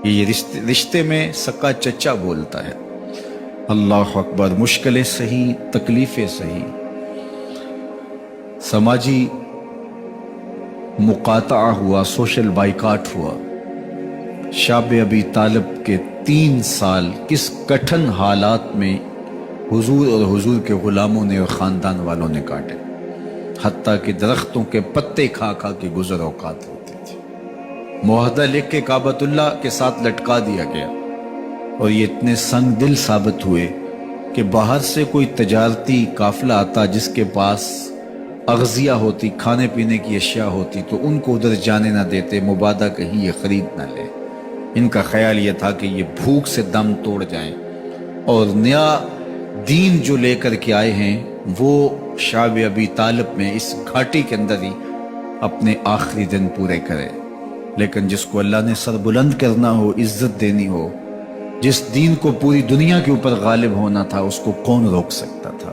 یہ رشتے میں سکا چچا بولتا ہے۔ اللہ اکبر، مشکلیں صحیح، تکلیفیں صحیح، سماجی مقاطعہ ہوا، سوشل بائیکاٹ ہوا۔ شاب ابی طالب کے 3 سال کس کٹھن حالات میں حضور اور حضور کے غلاموں نے اور خاندان والوں نے کاٹے، حتیٰ کہ درختوں کے پتے کھا کھا کے گزر اوقات ہوتے تھے۔ معاہدہ لکھ کے کعبۃ اللہ کے ساتھ لٹکا دیا گیا، اور یہ اتنے سنگ دل ثابت ہوئے کہ باہر سے کوئی تجارتی قافلہ آتا جس کے پاس اغذیہ ہوتی، کھانے پینے کی اشیاء ہوتی، تو ان کو ادھر جانے نہ دیتے، مبادا کہیں یہ خرید نہ لے۔ ان کا خیال یہ تھا کہ یہ بھوک سے دم توڑ جائیں، اور نیا دین جو لے کر کے آئے ہیں وہ شعب ابی طالب میں اس گھاٹی کے اندر ہی اپنے آخری دن پورے کرے۔ لیکن جس کو اللہ نے سر بلند کرنا ہو، عزت دینی ہو، جس دین کو پوری دنیا کے اوپر غالب ہونا تھا، اس کو کون روک سکتا تھا؟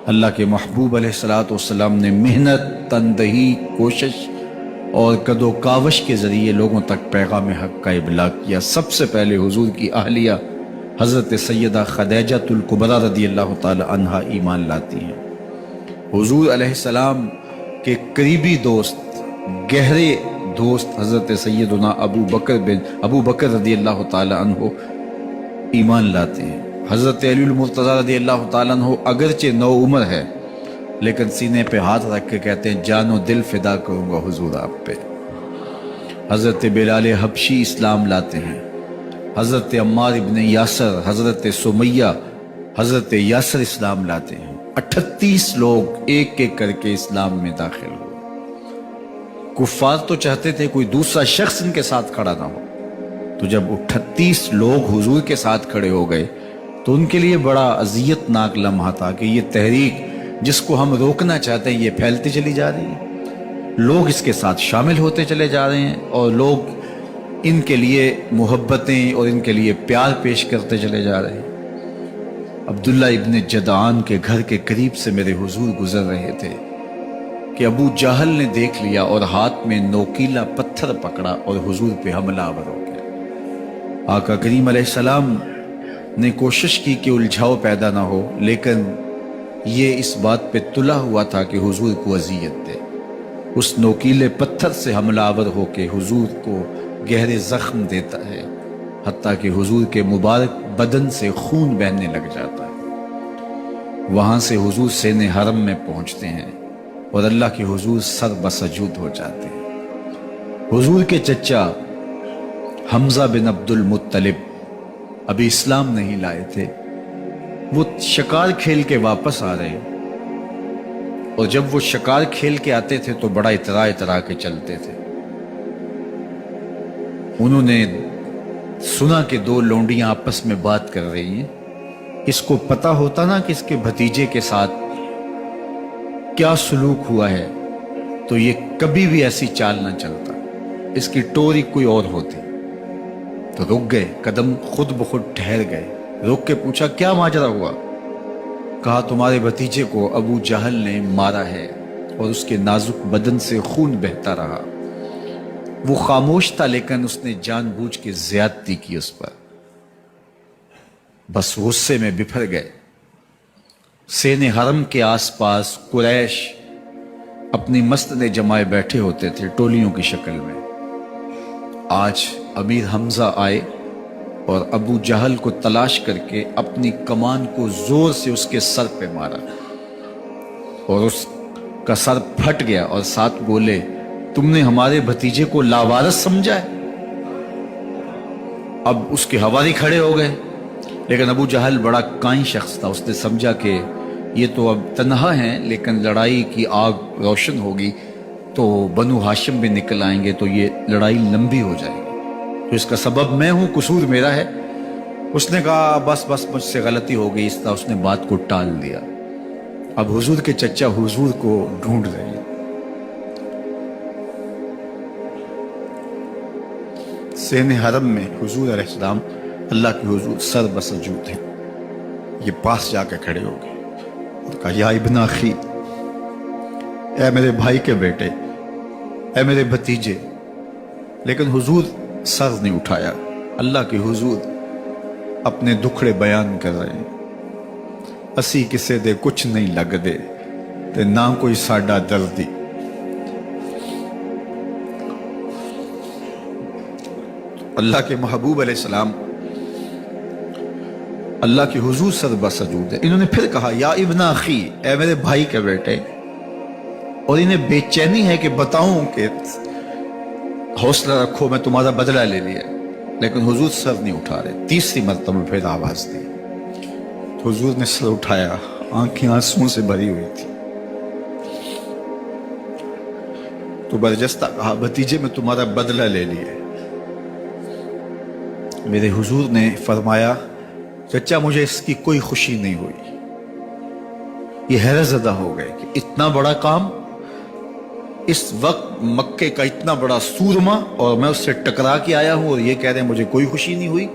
اللہ کے محبوب علیہ السلام نے محنت، تندہی، کوشش اور کد و کاوش کے ذریعے لوگوں تک پیغام حق کا ابلاغ کیا۔ سب سے پہلے حضور کی اہلیہ حضرت سیدہ خدیجہ الکبریٰ رضی اللہ تعالی عنہا ایمان لاتی ہیں۔ حضور علیہ السلام کے قریبی دوست، گہرے دوست حضرت سیدنا ابو بکر رضی اللہ تعالی عنہ ایمان لاتے ہیں۔ حضرت علی المرتضیٰ رضی اللہ تعالیٰ عنہ اگرچہ نو عمر ہے، لیکن سینے پہ ہاتھ رکھ کے کہتے ہیں جان و دل فدا کروں گا حضور آپ پہ۔ حضرت بلال حبشی اسلام لاتے ہیں۔ حضرت عمار ابن یاسر، حضرت سمیہ، حضرت یاسر اسلام لاتے ہیں۔ 38 لوگ ایک ایک کر کے اسلام میں داخل ہوئے۔ کفار تو چاہتے تھے کوئی دوسرا شخص ان کے ساتھ کھڑا نہ ہو، تو جب 38 لوگ حضور کے ساتھ کھڑے ہو گئے تو ان کے لیے بڑا اذیت ناک لمحہ تھا کہ یہ تحریک جس کو ہم روکنا چاہتے ہیں یہ پھیلتی چلی جا رہی ہے، لوگ اس کے ساتھ شامل ہوتے چلے جا رہے ہیں، اور لوگ ان کے لیے محبتیں اور ان کے لیے پیار پیش کرتے چلے جا رہے ہیں۔ عبداللہ ابن جدعان کے گھر کے قریب سے میرے حضور گزر رہے تھے کہ ابو جہل نے دیکھ لیا اور ہاتھ میں نوکیلا پتھر پکڑا اور حضور پہ حملہ آور ہو گیا۔ آقا کریم علیہ السلام نے کوشش کی کہ الجھاؤ پیدا نہ ہو، لیکن یہ اس بات پہ تلا ہوا تھا کہ حضور کو اذیت دے۔ اس نوکیلے پتھر سے حملہ آور ہو کے حضور کو گہرے زخم دیتا ہے، حتیٰ کہ حضور کے مبارک بدن سے خون بہنے لگ جاتا ہے۔ وہاں سے حضور سین حرم میں پہنچتے ہیں اور اللہ کے حضور سر بسجود ہو جاتے ہیں۔ حضور کے چچا حمزہ بن عبد المطلب ابھی اسلام نہیں لائے تھے، وہ شکار کھیل کے واپس آ رہے، اور جب وہ شکار کھیل کے آتے تھے تو بڑا اترا کے چلتے تھے۔ انہوں نے سنا کہ 2 لونڈیاں آپس میں بات کر رہی ہیں۔ اس کو پتا ہوتا نا کہ اس کے بھتیجے کے ساتھ کیا سلوک ہوا ہے تو یہ کبھی بھی ایسی چال نہ چلتا، اس کی ٹوری کوئی اور ہوتی۔ تو رک گئے، قدم خود بخود ٹھہر گئے، رک کے پوچھا کیا ماجرا ہوا؟ کہا تمہارے بھتیجے کو ابو جہل نے مارا ہے اور اس کے نازک بدن سے خون بہتا رہا۔ وہ خاموش تھا، لیکن اس نے جان بوجھ کے زیادتی کی اس پر۔ بس غصے میں بپھر گئے۔ سین حرم کے آس پاس قریش اپنی مسجدیں جمائے بیٹھے ہوتے تھے ٹولیوں کی شکل میں۔ آج امیر حمزہ آئے اور ابو جہل کو تلاش کر کے اپنی کمان کو زور سے اس کے سر پہ مارا، اور اس کا سر پھٹ گیا، اور ساتھ بولے تم نے ہمارے بھتیجے کو لاوارث سمجھا ہے؟ اب اس کے حواری کھڑے ہو گئے، لیکن ابو جہل بڑا کائن شخص تھا، اس نے سمجھا کہ یہ تو اب تنہا ہیں، لیکن لڑائی کی آگ روشن ہوگی تو بنو ہاشم بھی نکل آئیں گے تو یہ لڑائی لمبی ہو جائے گی، تو اس کا سبب میں ہوں، قصور میرا ہے۔ اس نے کہا بس مجھ سے غلطی ہو گئی، اس طرح اس نے بات کو ٹال دیا۔ اب حضور کے چچا حضور کو ڈھونڈ رہے ہیں۔ سین حرم میں حضور علیہ السلام اللہ کے حضور سر بسجود ہیں۔ یہ پاس جا کے کھڑے ہو گئے اور کہا یا ابن اخی، اے میرے بھائی کے بیٹے، اے میرے بھتیجے، لیکن حضور سر نہیں اٹھایا۔ اللہ کے حضور اپنے دکھڑے بیان کر رہے ہیں. اسی کسے دے کچھ نہیں لگ دے تے نہ کوئی ساڈا دردی. اللہ کے محبوب علیہ السلام اللہ کے حضور سر بسجود ہے. انہوں نے پھر کہا یا ابن اخی، اے میرے بھائی کے بیٹے. اور انہیں بے چینی ہے کہ بتاؤں کہ حوصلہ رکھو میں تمہارا بدلہ لے لیا، لیکن حضور سر نہیں اٹھا رہے. تیسری مرتبہ پھر آواز دی. حضور نے سر اٹھایا، آنکھیں آنسوں سے بھری ہوئی تھی. تو برجستہ کہا بھتیجے میں تمہارا بدلہ لے لیا. میرے حضور نے فرمایا چچا مجھے اس کی کوئی خوشی نہیں ہوئی. یہ حیرت زدہ ہو گئے کہ اتنا بڑا کام، اس وقت مکے کا اتنا بڑا سورما، اور میں اس سے ٹکرا کے آیا ہوں اور یہ کہہ رہے ہیں مجھے کوئی خوشی نہیں ہوئی.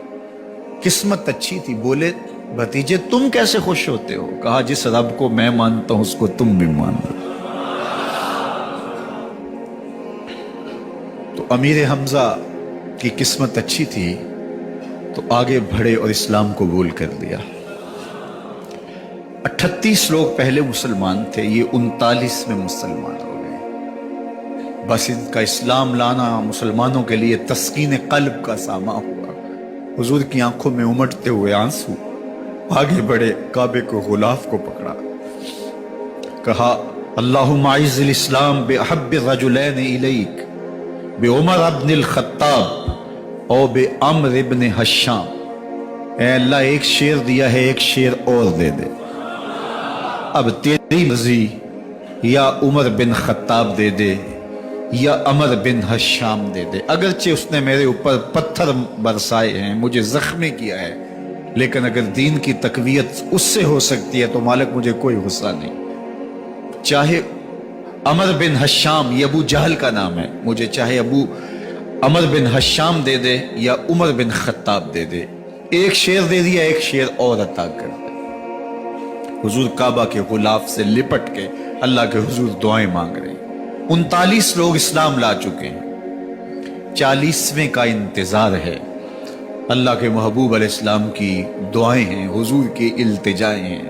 قسمت اچھی تھی. بولے بھتیجے تم کیسے خوش ہوتے ہو؟ کہا جس رب کو میں مانتا ہوں اس کو تم بھی ماننا. تو امیر حمزہ کی قسمت اچھی تھی تو آگے بڑھے اور اسلام قبول کر لیا. 38 لوگ پہلے مسلمان تھے، یہ 39 میں مسلمان ہو گئے. بس ان کا اسلام لانا مسلمانوں کے لیے تسکین قلب کا ساما ہوا. حضور کی آنکھوں میں امٹتے ہوئے آنسو. آگے بڑھے، کعبے کو غلاف کو پکڑا، کہا اللہم اعز الاسلام باحب الرجلین الیک بعمر ابن الخطاب او بعمر ابن حشام. اے اللہ ایک شیر دیا ہے، ایک شیر اور دے دے. اب تیری مرضی، یا عمر بن خطاب دے دے یا عمر بن حشام دے دے. اگرچہ اس نے میرے اوپر پتھر برسائے ہیں، مجھے زخمی کیا ہے، لیکن اگر دین کی تقویت اس سے ہو سکتی ہے تو مالک مجھے کوئی غصہ نہیں. چاہے عمر بن حشام، یہ ابو جہل کا نام ہے، مجھے چاہے ابو عمر بن حشام دے دے یا عمر بن خطاب دے دے. ایک شیر دے دیا، ایک شیر اور عطا کر دے. حضور کعبہ کے غلاف سے لپٹ کے اللہ کے حضور دعائیں مانگ رہے ہیں. 39 لوگ اسلام لا چکے ہیں، 40ویں کا انتظار ہے. اللہ کے محبوب علیہ السلام کی دعائیں ہیں، حضور کی التجائیں ہیں.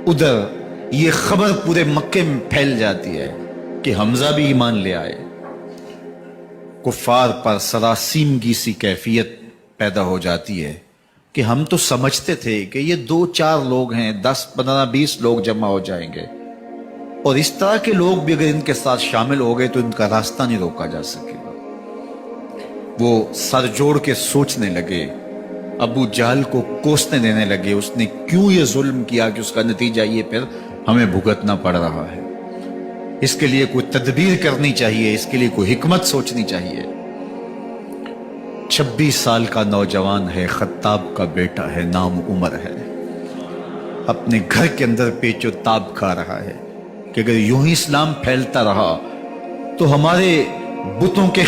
ادھر یہ خبر پورے مکے میں پھیل جاتی ہے کہ حمزہ بھی ایمان لے آئے. کفار پر سراسیمگی سی کیفیت پیدا ہو جاتی ہے کہ ہم تو سمجھتے تھے کہ یہ 2-4 لوگ ہیں، 10-15-20 لوگ جمع ہو جائیں گے، اور اس طرح کے لوگ بھی اگر ان کے ساتھ شامل ہو گئے تو ان کا راستہ نہیں روکا جا سکے گا. وہ سر جوڑ کے سوچنے لگے، ابو جہل کو کوسنے دینے لگے اس نے کیوں یہ ظلم کیا کہ اس کا نتیجہ یہ پھر ہمیں بھگتنا پڑ رہا ہے. اس کے لیے کوئی تدبیر کرنی چاہیے، اس کے لیے کوئی حکمت سوچنی چاہیے. 26 سال کا نوجوان ہے، خطاب کا بیٹا ہے، نام عمر ہے. اپنے گھر کے اندر پیچ و تاب کھا رہا ہے کہ اگر یوں ہی اسلام پھیلتا رہا تو ہمارے بتوں کے